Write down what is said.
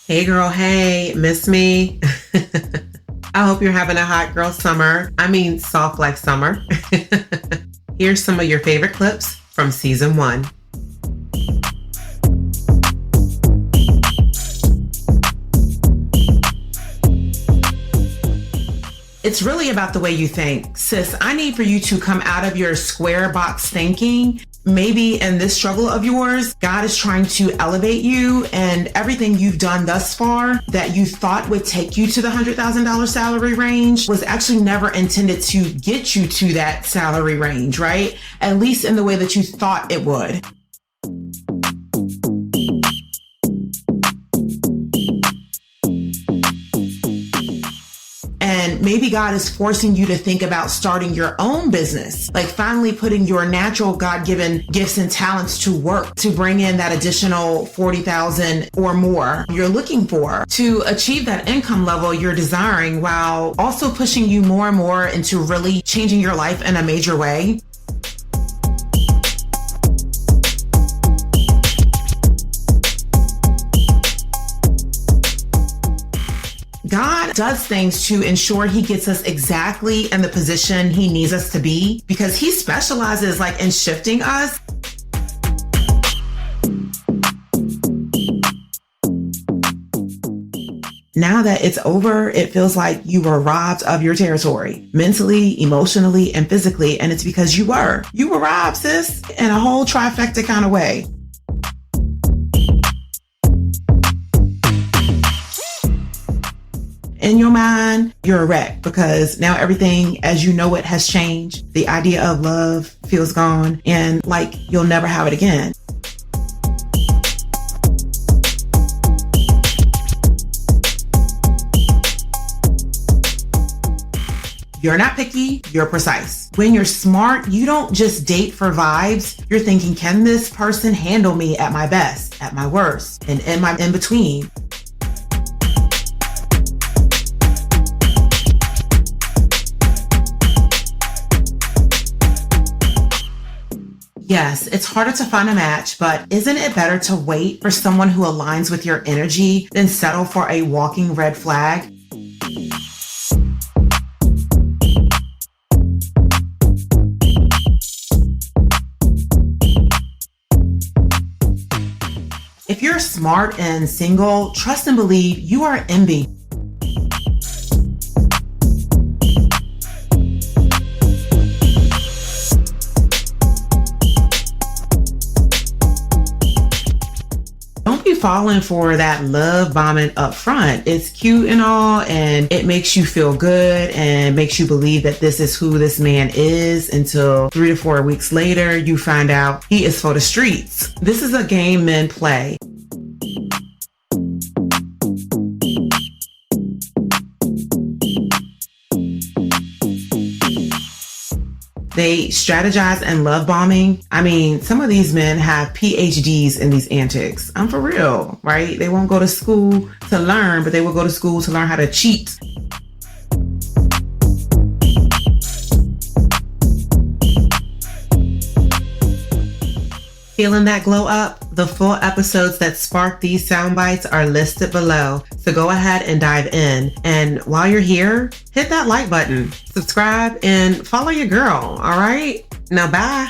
Hey girl, hey, miss me? I hope you're having a hot girl summer. I mean, soft like summer. Here's some of your favorite clips from season 1. It's really about the way you think. Sis, I need for you to come out of your square box thinking. Maybe in this struggle of yours, God is trying to elevate you, and everything you've done thus far that you thought would take you to the $100,000 salary range was actually never intended to get you to that salary range, right? At least in the way that you thought it would. And maybe God is forcing you to think about starting your own business, like finally putting your natural God-given gifts and talents to work to bring in that additional 40,000 or more you're looking for to achieve that income level you're desiring, while also pushing you more and more into really changing your life in a major way. God does things to ensure he gets us exactly in the position he needs us to be, because he specializes in shifting us. Now that it's over, it feels like you were robbed of your territory, mentally, emotionally, and physically. And it's because you were robbed, sis, in a whole trifecta kind of way. In your mind, you're a wreck, because now everything as you know it has changed. The idea of love feels gone, and like you'll never have it again. You're not picky, you're precise. When you're smart, you don't just date for vibes. You're thinking, can this person handle me at my best, at my worst, and in my in-between? Yes, it's harder to find a match, but isn't it better to wait for someone who aligns with your energy than settle for a walking red flag? If you're smart and single, trust and believe you are envied. Don't be falling for that love bombing up front. It's cute and all, and it makes you feel good and makes you believe that this is who this man is, until 3 to 4 weeks later, you find out he is for the streets. This is a game men play. They strategize and love bombing. I mean, some of these men have PhDs in these antics. I'm for real, right? They won't go to school to learn, but they will go to school to learn how to cheat. Feeling that glow up? The full episodes that spark these sound bites are listed below. So go ahead and dive in. And while you're here, hit that like button, subscribe, and follow your girl, all right? Now, bye.